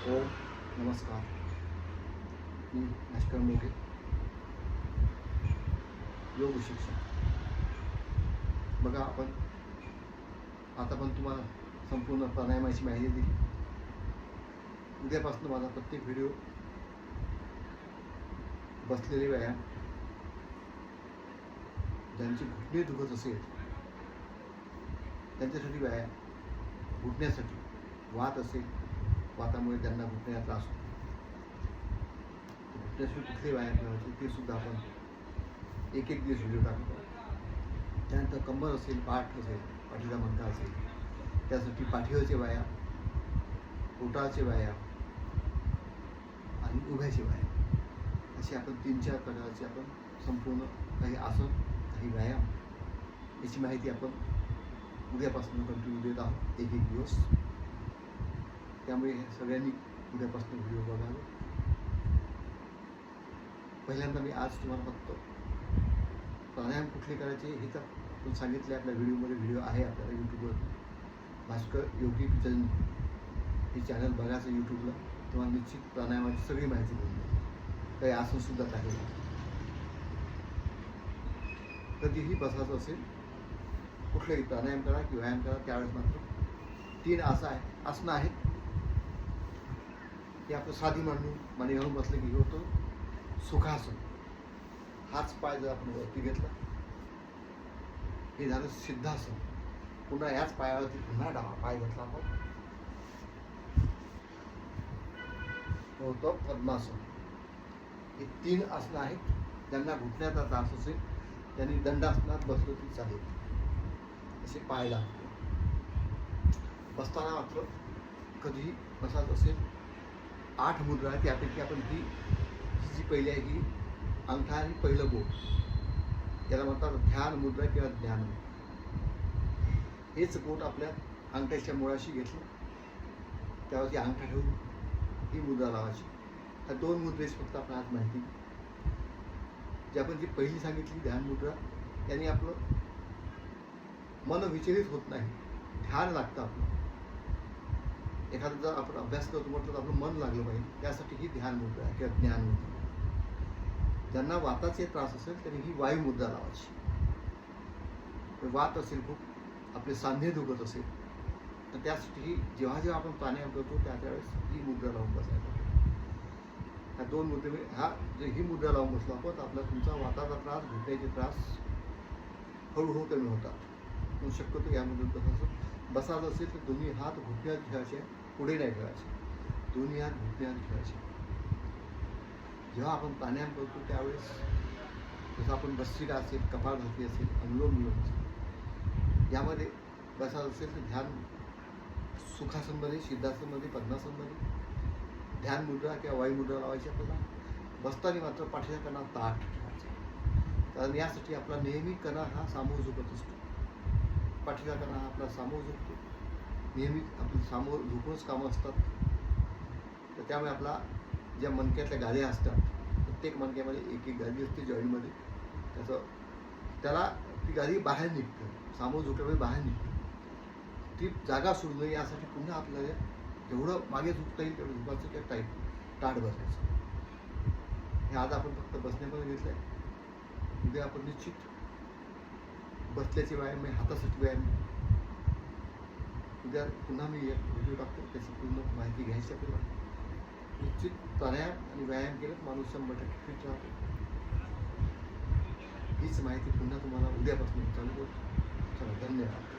ओम नमस्कार. मी भास्कर मोघे, योग शिक्षक. बघा, आता पण तुम्हाला संपूर्ण प्राणायामाची माहिती दिली. उद्यापासून माझा प्रत्येक व्हिडिओ बसलेले व्यायाम, ज्यांची घुटणे दुखत असेल त्यांच्यासाठी व्यायाम, घुटण्यासाठी वात असेल, वातामुळे त्यांना घुटण्याचा त्रास होतो, घुटण्यासाठी कुठले व्यायाम करायचे ते सुद्धा आपण एक दिवस व्हिडिओ टाकतो. त्यानंतर कंबर असेल, पाठ असेल, पाठीचा मणका असेल, त्यासाठी पाठीवरचे व्यायाम, पोटाचे व्यायाम आणि उभ्याचे व्यायाम, असे आपण 3-4 प्रकारचे आपण संपूर्ण काही आसन, काही व्यायाम याची माहिती आपण उद्यापासून कंटिन्यू देत आहोत एक दिवस. त्यामुळे सगळ्यांनी उद्यापासून व्हिडिओ बघावे. पहिल्यांदा मी आज तुम्हाला फक्त प्राणायाम कुठले करायचे हे तर आपण सांगितले. आपल्या व्हिडिओ आहे आपल्याला यूट्यूबवर, भास्कर योगी किचन हे चॅनल बघायचं यूट्यूबला, तुम्हाला निश्चित प्राणायामाची सगळी माहिती मिळते. काही आसनसुद्धा टाकेल. कधीही बसायचं असेल, कुठलंही प्राणायाम करा की व्यायाम करा, त्यावेळेस मात्र 3 आसनं आहेत की आपलं साधी मांडी घालून बसलं की होतं सुखासन. हाच पाय जर आपण वरती घेतला, हे झालं सिद्धासन. पुन्हा याच पायावरती पुन्हा डावा पाय घेतला आपण, होतं पद्मासन. हे 3 आसनं आहेत. ज्यांना घुटण्याचा त्रास असेल त्यांनी दंडासनात बसलं तरी चालेल, असे पाय लागतो. बसताना मात्र कधीही बसायचं असेल, 8 मुद्रा आहे. त्यापैकी आपण ही जी पहिली आहे ही अंगठा आणि पहिलं बोट, याला म्हणतात ध्यान मुद्रा किंवा ज्ञान. हेच बोट आपल्या अंगठ्याच्या मुळाशी घेतलं, त्यावरती अंगठा ठेवून ही मुद्रा लावायची. ह्या 2 मुद्रेस फक्त आपण आज माहिती. जी आपण जी पहिली सांगितली ध्यान मुद्रा, यांनी आपलं मन विचलित होत नाही, ध्यान लागतं आपलं. एखादा जर आपण अभ्यास करतो म्हटलं तर आपलं मन लागलं पाहिजे, त्यासाठी ही ध्यान मुद्रा आहे किंवा ज्ञान मुद्रा. ज्यांना वाताचे त्रास असेल त्यांनी ही वायू मुद्रा लावायची. वात असेल, खूप आपले सांधे दुखत असेल तर त्यासाठी जेव्हा जेव्हा आपण प्राणायाम करतो त्यावेळेस ही मुद्रा लावून बसायचं. ह्या 2 मुद्रे, ही मुद्रा लावून बसलो आपण तर आपला तुमचा वाताचा त्रास, घुटण्याचे त्रास हळूहळू कमी होतात. म्हणून शक्यतो यामधून तसं बसायचं असेल तर दोन्ही हात घुटण्यात ठेवायचे, पुढे नाही ठेवायचे, दोन्ही हात घुटण्यात ठेवायचे. जेव्हा आपण प्राणायाम करतो त्यावेळेस जसं आपण भस्त्रिका असेल, कपालभाती असेल, अनुलोम विलोम असेल, यामध्ये बसायचं असेल तर ध्यान सुखासनमध्ये, सिद्धासनमध्ये, पद्मासनमध्ये ध्यान मुद्रा किंवा वायू मुद्रा लावायची आपल्याला. बसताना मात्र पाठीचा कणा ताठ ठेवायचा, कारण यासाठी आपला नेहमी कणा हा सामोर झुकत असतो. पाठीचा कणा हा आपला सामोर झुकतो, नेहमी आपली सामोर झुकूनच कामं असतात. तर त्यामुळे आपला ज्या मणक्यातल्या गाद्या असतात, प्रत्येक मणक्यामध्ये एक गादी असते जॉईंटमध्ये, त्याला ती गादी बाहेर निघते, सामोर झुकल्यामुळे बाहेर निघते. ती जागा सोडू नये यासाठी पुन्हा आपल्याला जेवढं मागे झुकता येईल तेवढं झुकायचं किंवा ताठ बसायचं. हे आज आपण फक्त बसण्यामध्ये घेतलं आहे. उद्या आपण निश्चित बसल्याचे व्यायाम, हातासाठी व्यायाम, उद्या पुन्हा मी एक व्हिडिओ टाकतो, त्याची पूर्ण माहिती घ्यायची आपल्याला. निश्चित प्राणायाम आणि व्यायाम केलं माणूस 100% फिट राहतो. हीच माहिती पुन्हा तुम्हाला उद्यापासून चालू करतो. चला, धन्यवाद.